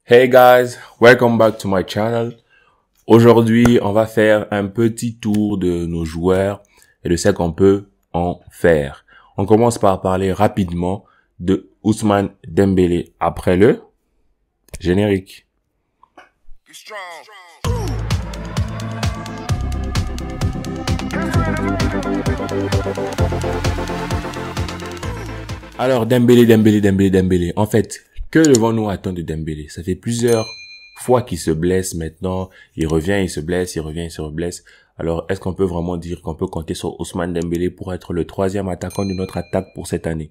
Hey guys, welcome back to my channel. Aujourd'hui, on va faire un petit tour de nos joueurs et de ce qu'on peut en faire. On commence par parler rapidement de Ousmane Dembélé après le générique. Alors Dembélé. En fait, que devons-nous attendre de Dembélé? Ça fait plusieurs fois qu'il se blesse maintenant. Il revient, il se blesse, il revient, il se reblesse. Alors, est-ce qu'on peut vraiment dire qu'on peut compter sur Ousmane Dembélé pour être le troisième attaquant de notre attaque pour cette année?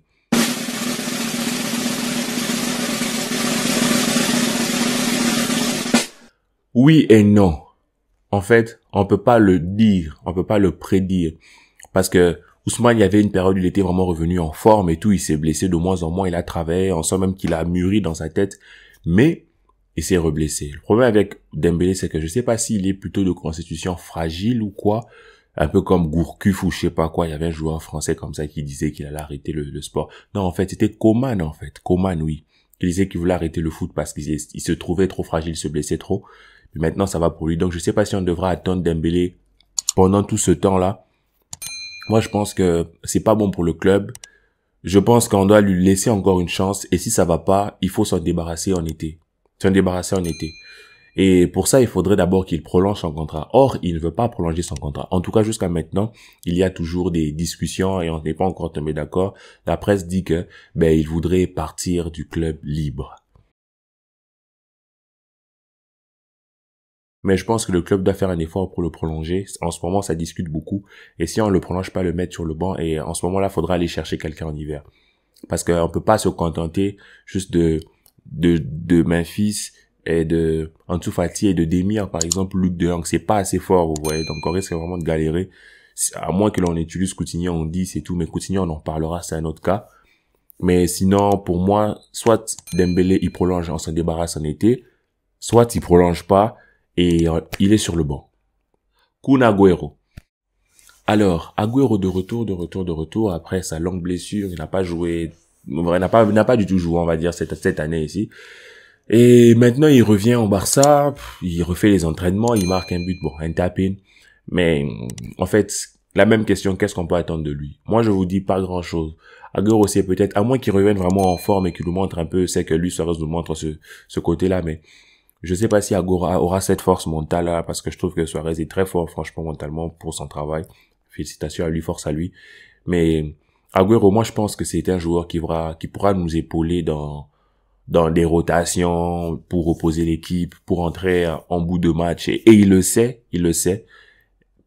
Oui et non. En fait, on peut pas le dire, on peut pas le prédire. Parce que Ousmane, il y avait une période où il était vraiment revenu en forme et tout, il s'est blessé de moins en moins, il a travaillé, on sent même qu'il a mûri dans sa tête, mais il s'est reblessé. Le problème avec Dembélé, c'est que je sais pas s'il est plutôt de constitution fragile ou quoi, un peu comme Gourcuff ou je sais pas quoi, il y avait un joueur français comme ça qui disait qu'il allait arrêter le sport. Non, en fait, c'était Coman en fait, Coman, oui. Il disait qu'il voulait arrêter le foot parce qu'il se trouvait trop fragile, il se blessait trop. Mais maintenant, ça va pour lui. Donc, je sais pas si on devra attendre Dembélé pendant tout ce temps-là. Moi, je pense que c'est pas bon pour le club. Je pense qu'on doit lui laisser encore une chance. Et si ça va pas, il faut s'en débarrasser en été. Et pour ça, il faudrait d'abord qu'il prolonge son contrat. Or, il ne veut pas prolonger son contrat. En tout cas, jusqu'à maintenant, il y a toujours des discussions et on n'est pas encore tombé d'accord. La presse dit que, il voudrait partir du club libre. Mais je pense que le club doit faire un effort pour le prolonger. En ce moment, ça discute beaucoup. Et si on le prolonge pas, le mettre sur le banc. Et en ce moment-là, il faudra aller chercher quelqu'un en hiver. Parce qu'on peut pas se contenter juste de Memphis et de Ansu Fati et de Demir, par exemple, Luc de Jong. C'est pas assez fort, vous voyez. Donc, on risque vraiment de galérer. À moins que l'on utilise Coutinho en 10 et tout. Mais Coutinho, on en reparlera, c'est un autre cas. Mais sinon, pour moi, soit Dembélé, il prolonge, on s'en débarrasse en été. Soit il prolonge pas et il est sur le banc. Kun Agüero. Alors, Agüero de retour après sa longue blessure, il n'a pas joué, il n'a pas du tout joué, on va dire, cette année ici. Et maintenant, il revient au Barça, il refait les entraînements, il marque un but, bon, un tap-in. Mais, en fait, la même question, qu'est-ce qu'on peut attendre de lui? Moi, je vous dis pas grand chose. Agüero, c'est peut-être, à moins qu'il revienne vraiment en forme et qu'il nous montre un peu, c'est que lui, Suarez nous montre ce côté-là, mais je sais pas si Agüero aura cette force mentale là, parce que je trouve que Suarez est très fort, franchement, mentalement, pour son travail. Félicitations à lui, force à lui. Mais Agüero, moi, je pense que c'est un joueur qui pourra nous épauler dans des rotations pour opposer l'équipe, pour entrer en bout de match. Et il le sait.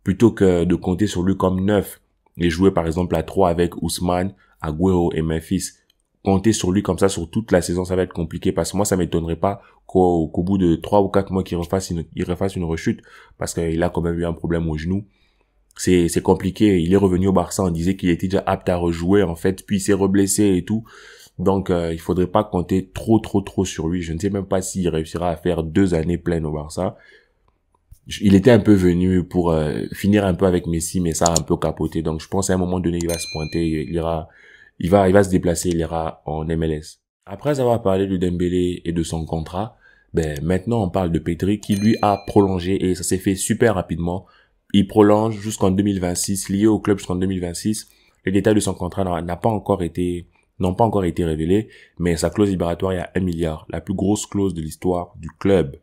Plutôt que de compter sur lui comme neuf et jouer par exemple à 3 avec Ousmane, Agüero et Memphis. Compter sur lui comme ça sur toute la saison, ça va être compliqué parce que moi, ça m'étonnerait pas qu'au bout de 3 ou 4 mois qu'il refasse une rechute parce qu'il a quand même eu un problème au genou. C'est compliqué. Il est revenu au Barça, on disait qu'il était déjà apte à rejouer en fait, puis il s'est reblessé et tout. Donc il faudrait pas compter trop sur lui. Je ne sais même pas s'il réussira à faire 2 années pleines au Barça. Il était un peu venu pour finir un peu avec Messi, mais ça a un peu capoté. Donc je pense à un moment donné, il va se pointer, il va se déplacer, il ira en MLS. Après avoir parlé de Dembélé et de son contrat, maintenant on parle de Pedri qui lui a prolongé et ça s'est fait super rapidement. Il prolonge jusqu'en 2026, lié au club jusqu'en 2026. Les détails de son contrat n'ont pas encore été révélés, mais sa clause libératoire est à 1 milliard, la plus grosse clause de l'histoire du club.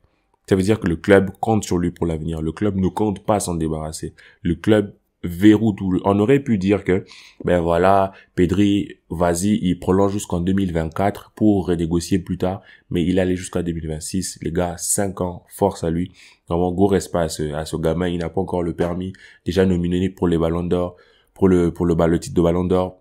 Ça veut dire que le club compte sur lui pour l'avenir. Le club ne compte pas s'en débarrasser. Le club verrou tout. On aurait pu dire que, voilà, Pedri, vas-y, il prolonge jusqu'en 2024 pour renégocier plus tard, mais il allait jusqu'à 2026. Les gars, 5 ans, force à lui. Vraiment, gros respect à ce gamin. Il n'a pas encore le permis. Déjà nominé pour les ballons d'or, pour le titre de ballon d'or.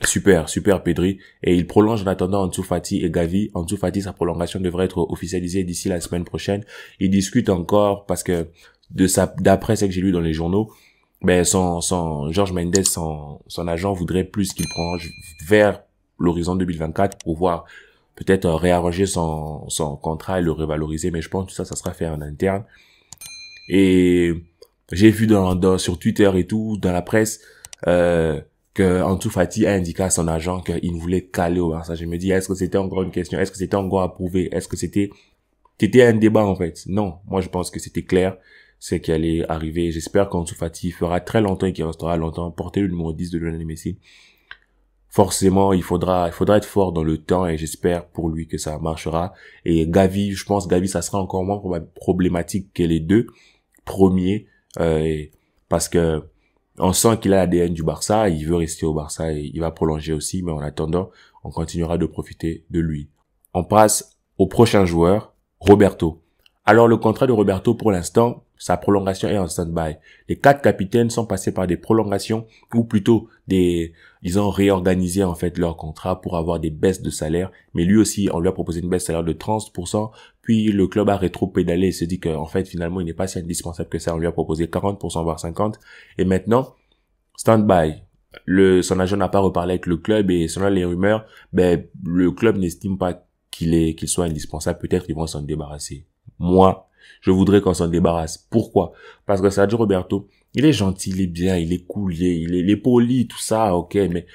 Super Pedri. Et il prolonge en attendant Ansu Fati et Gavi. Ansu Fati, sa prolongation devrait être officialisée d'ici la semaine prochaine. Il discute encore parce que d'après ce que j'ai lu dans les journaux, son Jorge Mendes, son agent voudrait plus qu'il prolonge vers l'horizon 2024 pour pouvoir peut-être réarranger son contrat et le revaloriser. Mais je pense que ça sera fait en interne. Et j'ai vu sur Twitter et tout, dans la presse, que que Ansu Fati a indiqué à son agent qu'il voulait caler au Barça. Je me dis, est-ce que c'était encore une question? Est-ce que c'était encore à prouver? Est-ce que c'était un débat, en fait? Non. Moi, je pense que c'était clair. C'est qu'elle est arrivée. J'espère qu'Ansu Fati fera très longtemps et qu'il restera longtemps. Porter le numéro 10 de Lionel Messi. Forcément, il faudra être fort dans le temps et j'espère pour lui que ça marchera. Et Gavi, je pense Gavi, ça sera encore moins problématique que les deux premiers, parce que on sent qu'il a l'ADN du Barça, il veut rester au Barça et il va prolonger aussi, mais en attendant, on continuera de profiter de lui. On passe au prochain joueur, Roberto. Alors le contrat de Roberto pour l'instant, sa prolongation est en stand-by. Les 4 capitaines sont passés par des prolongations ou plutôt ils ont réorganisé en fait leur contrat pour avoir des baisses de salaire. Mais lui aussi, on lui a proposé une baisse de salaire de 30%. Puis le club a rétro-pédalé et se dit qu'en fait finalement il n'est pas si indispensable que ça. On lui a proposé 40% voire 50%. Et maintenant, stand-by. Son agent n'a pas reparlé avec le club et selon les rumeurs, le club n'estime pas qu'il soit indispensable. Peut-être qu'ils vont s'en débarrasser. Moi, je voudrais qu'on s'en débarrasse. Pourquoi? Parce que Sergio Roberto, il est gentil, il est bien, il est cool, il est poli, tout ça, ok, mais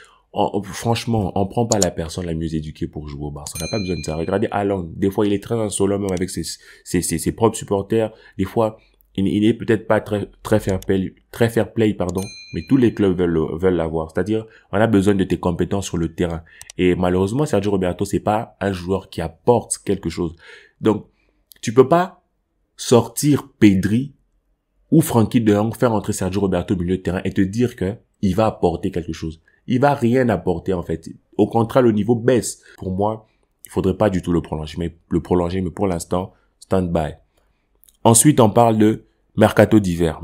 franchement, on prend pas la personne la mieux éduquée pour jouer au Barça. On n'a pas besoin de ça. Regardez Haaland, des fois il est très insolent même avec ses propres supporters. Des fois, il est peut-être pas très fair play, pardon, mais tous les clubs veulent l'avoir. C'est-à-dire, on a besoin de tes compétences sur le terrain. Et malheureusement, Sergio Roberto, c'est pas un joueur qui apporte quelque chose. Donc, tu peux pas sortir Pedri ou Frenkie de Jong, faire entrer Sergio Roberto au milieu de terrain et te dire que il va apporter quelque chose. Il va rien apporter, en fait. Au contraire, le niveau baisse. Pour moi, il faudrait pas du tout le prolonger, mais pour l'instant, stand-by. Ensuite, on parle de mercato d'hiver.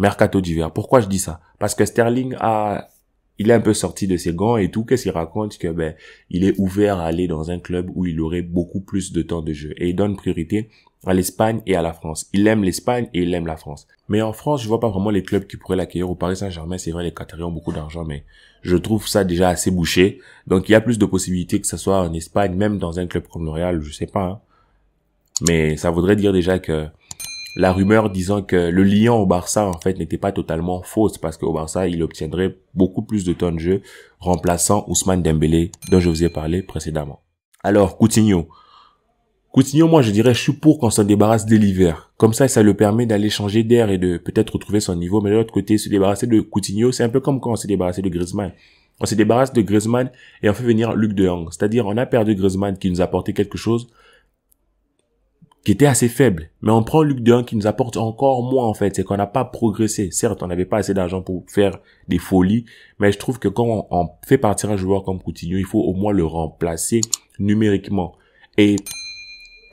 Pourquoi je dis ça? Parce que Sterling il est un peu sorti de ses gants et tout. Qu'est-ce qu'il raconte? Que, il est ouvert à aller dans un club où il aurait beaucoup plus de temps de jeu. Et il donne priorité à l'Espagne et à la France. Il aime l'Espagne et il aime la France. Mais en France, je vois pas vraiment les clubs qui pourraient l'accueillir. Au Paris Saint-Germain, c'est vrai, les Qataris ont beaucoup d'argent, mais je trouve ça déjà assez bouché. Donc, il y a plus de possibilités que ce soit en Espagne, même dans un club comme le Real, je sais pas, hein. Mais ça voudrait dire déjà que la rumeur disant que le liant au Barça, en fait, n'était pas totalement fausse parce qu'au Barça, il obtiendrait beaucoup plus de temps de jeu, remplaçant Ousmane Dembélé, dont je vous ai parlé précédemment. Alors, Coutinho, moi, je dirais, je suis pour qu'on s'en débarrasse dès l'hiver. Comme ça le permet d'aller changer d'air et de peut-être retrouver son niveau. Mais de l'autre côté, se débarrasser de Coutinho, c'est un peu comme quand on s'est débarrassé de Griezmann. On se débarrasse de Griezmann et on fait venir Luc de Jong. C'est-à-dire, on a perdu Griezmann qui nous apportait quelque chose qui était assez faible. Mais on prend Luc de Jong qui nous apporte encore moins, en fait. C'est qu'on n'a pas progressé. Certes, on n'avait pas assez d'argent pour faire des folies. Mais je trouve que quand on fait partir un joueur comme Coutinho, il faut au moins le remplacer numériquement. Et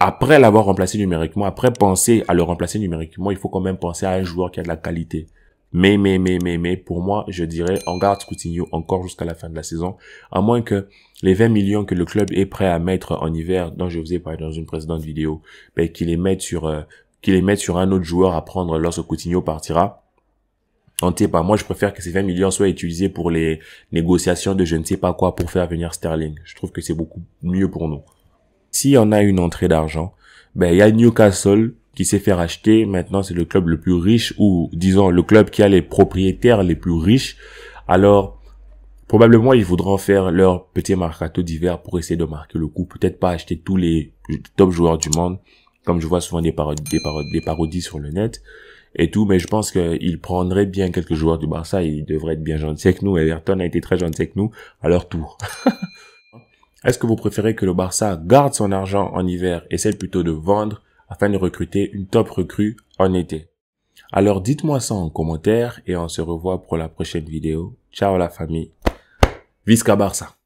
après l'avoir remplacé numériquement, après penser à le remplacer numériquement, il faut quand même penser à un joueur qui a de la qualité. Mais, pour moi, je dirais, on garde Coutinho encore jusqu'à la fin de la saison, à moins que les 20 millions que le club est prêt à mettre en hiver, dont je vous ai parlé dans une précédente vidéo, qu'il les mette sur un autre joueur à prendre lorsque Coutinho partira. On ne sait pas. Moi, je préfère que ces 20 millions soient utilisés pour les négociations de je ne sais pas quoi pour faire venir Sterling. Je trouve que c'est beaucoup mieux pour nous. Si on a une entrée d'argent, il y a Newcastle qui s'est fait racheter. Maintenant, c'est le club le plus riche ou, disons, le club qui a les propriétaires les plus riches. Alors, probablement, ils voudront faire leur petit mercato d'hiver pour essayer de marquer le coup. Peut-être pas acheter tous les top joueurs du monde, comme je vois souvent des parodies sur le net et tout, mais je pense qu'ils prendraient bien quelques joueurs du Barça. Ils devraient être bien gentils avec nous. Everton a été très gentil avec nous à leur tour. Est-ce que vous préférez que le Barça garde son argent en hiver et essaie plutôt de vendre afin de recruter une top recrue en été? Alors dites-moi ça en commentaire et on se revoit pour la prochaine vidéo. Ciao la famille. Visca Barça.